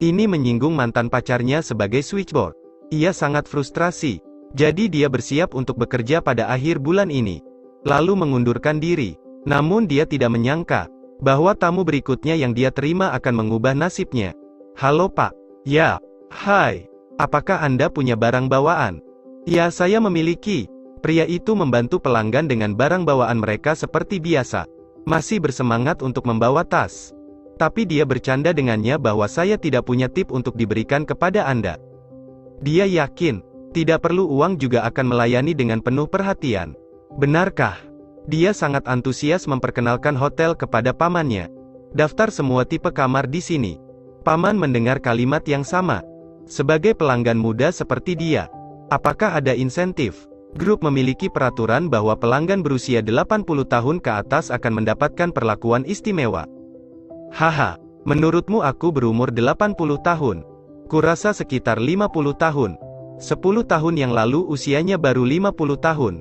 Ini menyinggung mantan pacarnya sebagai switchboard. Ia sangat frustrasi. Jadi dia bersiap untuk bekerja pada akhir bulan ini. Lalu mengundurkan diri. Namun dia tidak menyangka bahwa tamu berikutnya yang dia terima akan mengubah nasibnya. Halo Pak. Ya. Hai. Apakah Anda punya barang bawaan? Ya, saya memiliki. Pria itu membantu pelanggan dengan barang bawaan mereka seperti biasa. Masih bersemangat untuk membawa tas. Tapi dia bercanda dengannya bahwa saya tidak punya tip untuk diberikan kepada Anda. Dia yakin, tidak perlu uang juga akan melayani dengan penuh perhatian. Benarkah? Dia sangat antusias memperkenalkan hotel kepada pamannya. Daftar semua tipe kamar di sini. Paman mendengar kalimat yang sama. Sebagai pelanggan muda seperti dia, apakah ada insentif? Grup memiliki peraturan bahwa pelanggan berusia 80 tahun ke atas akan mendapatkan perlakuan istimewa. Haha, menurutmu aku berumur 80 tahun? Kurasa sekitar 50 tahun. 10 tahun yang lalu usianya baru 50 tahun.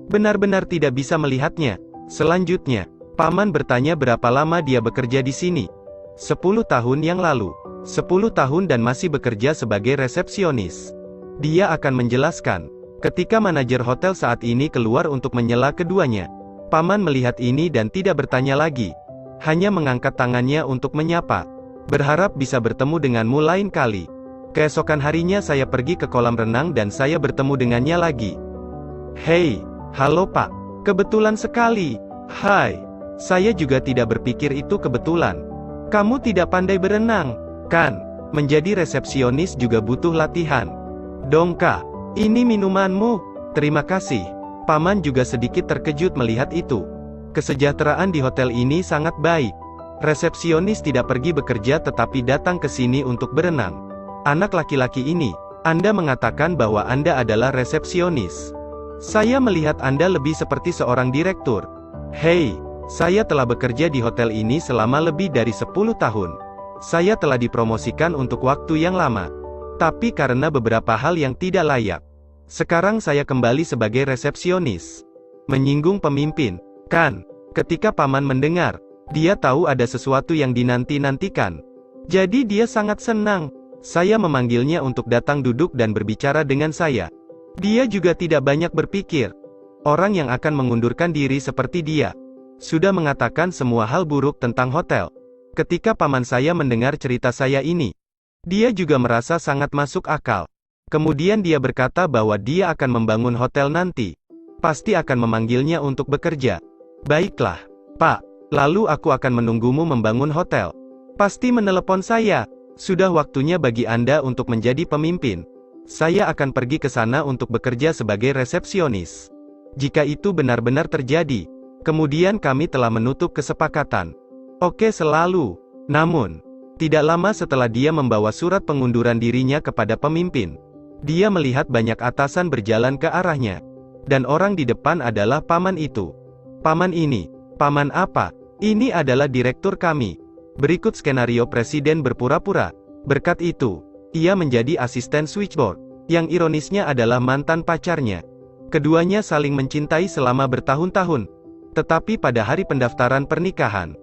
Benar-benar tidak bisa melihatnya. Selanjutnya, paman bertanya berapa lama dia bekerja di sini. 10 tahun yang lalu. 10 tahun dan masih bekerja sebagai resepsionis. Dia akan menjelaskan. Ketika manajer hotel saat ini keluar untuk menyela keduanya, paman melihat ini dan tidak bertanya lagi. Hanya mengangkat tangannya untuk menyapa. Berharap bisa bertemu denganmu lain kali. Keesokan harinya saya pergi ke kolam renang dan saya bertemu dengannya lagi. Hei, halo Pak. Kebetulan sekali. Hai. Saya juga tidak berpikir itu kebetulan. Kamu tidak pandai berenang, kan? Menjadi resepsionis juga butuh latihan. Dongka, ini minumanmu. Terima kasih. Paman juga sedikit terkejut melihat itu. Kesejahteraan di hotel ini sangat baik. Resepsionis tidak pergi bekerja tetapi datang ke sini untuk berenang. Anak laki-laki ini, Anda mengatakan bahwa Anda adalah resepsionis. Saya melihat Anda lebih seperti seorang direktur. Hei, saya telah bekerja di hotel ini selama lebih dari 10 tahun. Saya telah dipromosikan untuk waktu yang lama. Tapi karena beberapa hal yang tidak layak, sekarang saya kembali sebagai resepsionis. Menyinggung pemimpin, kan? Ketika paman mendengar, dia tahu ada sesuatu yang dinanti-nantikan. Jadi dia sangat senang. Saya memanggilnya untuk datang duduk dan berbicara dengan saya. Dia juga tidak banyak berpikir. Orang yang akan mengundurkan diri seperti dia, sudah mengatakan semua hal buruk tentang hotel. Ketika paman saya mendengar cerita saya ini, dia juga merasa sangat masuk akal. Kemudian dia berkata bahwa dia akan membangun hotel nanti. Pasti akan memanggilnya untuk bekerja. Baiklah, Pak. Lalu aku akan menunggumu membangun hotel. Pasti menelepon saya. Sudah waktunya bagi Anda untuk menjadi pemimpin. Saya akan pergi ke sana untuk bekerja sebagai resepsionis. Jika itu benar-benar terjadi, kemudian kami telah menutup kesepakatan. Oke selalu. Namun, tidak lama setelah dia membawa surat pengunduran dirinya kepada pemimpin, dia melihat banyak atasan berjalan ke arahnya. Dan orang di depan adalah paman itu. Paman ini. Paman apa? Ini adalah direktur kami. Berikut skenario presiden berpura-pura. Berkat itu, ia menjadi asisten switchboard. Yang ironisnya adalah mantan pacarnya. Keduanya saling mencintai selama bertahun-tahun. Tetapi pada hari pendaftaran pernikahan,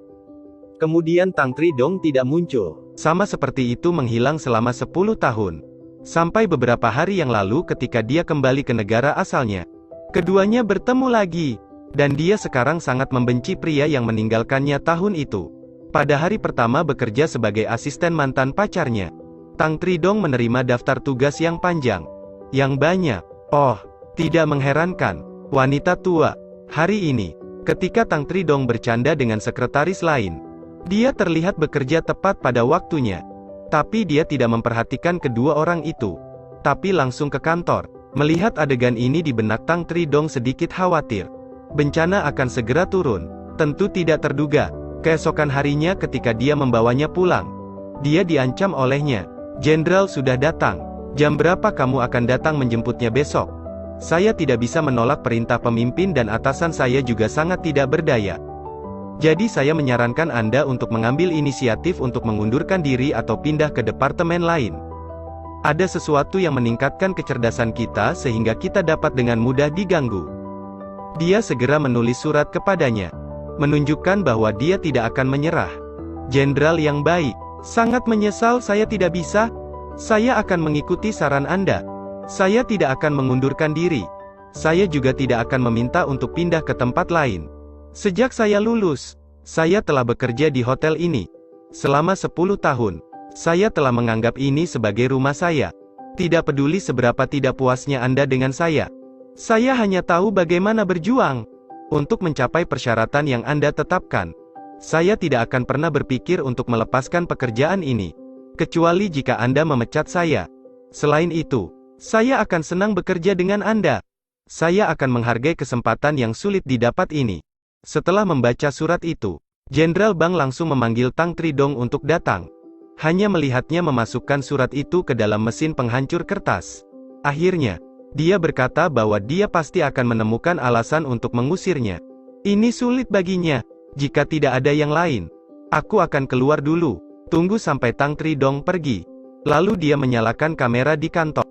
kemudian Tang Tridong tidak muncul. Sama seperti itu menghilang selama 10 tahun. Sampai beberapa hari yang lalu ketika dia kembali ke negara asalnya. Keduanya bertemu lagi. Dan dia sekarang sangat membenci pria yang meninggalkannya tahun itu. Pada hari pertama bekerja sebagai asisten mantan pacarnya, Tang Tridong menerima daftar tugas yang panjang. Yang banyak. Oh, tidak mengherankan. Wanita tua. Hari ini, ketika Tang Tridong bercanda dengan sekretaris lain, dia terlihat bekerja tepat pada waktunya. Tapi dia tidak memperhatikan kedua orang itu. Tapi langsung ke kantor. Melihat adegan ini di benak Tang Tridong sedikit khawatir. Bencana akan segera turun. Tentu tidak terduga. Keesokan harinya ketika dia membawanya pulang, dia diancam olehnya. Jenderal sudah datang. Jam berapa kamu akan datang menjemputnya besok? Saya tidak bisa menolak perintah pemimpin dan atasan saya juga sangat tidak berdaya. Jadi saya menyarankan Anda untuk mengambil inisiatif untuk mengundurkan diri atau pindah ke departemen lain. Ada sesuatu yang meningkatkan kecerdasan kita sehingga kita dapat dengan mudah diganggu. Dia segera menulis surat kepadanya, menunjukkan bahwa dia tidak akan menyerah. Jenderal yang baik, Sangat menyesal saya tidak bisa. Saya akan mengikuti saran Anda. Saya tidak akan mengundurkan diri. Saya juga tidak akan meminta untuk pindah ke tempat lain. Sejak saya lulus, saya telah bekerja di hotel ini. Selama 10 tahun, saya telah menganggap ini sebagai rumah saya. Tidak peduli seberapa tidak puasnya Anda dengan saya. Saya hanya tahu bagaimana berjuang untuk mencapai persyaratan yang Anda tetapkan. Saya tidak akan pernah berpikir untuk melepaskan pekerjaan ini, kecuali jika Anda memecat saya. Selain itu, saya akan senang bekerja dengan Anda. Saya akan menghargai kesempatan yang sulit didapat ini. Setelah membaca surat itu, Jenderal Bang langsung memanggil Tang Tridong untuk datang. Hanya melihatnya memasukkan surat itu ke dalam mesin penghancur kertas. Akhirnya, dia berkata bahwa dia pasti akan menemukan alasan untuk mengusirnya. Ini sulit baginya. Jika tidak ada yang lain, aku akan keluar dulu. Tunggu sampai Tang Tridong pergi. Lalu dia menyalakan kamera di kantor.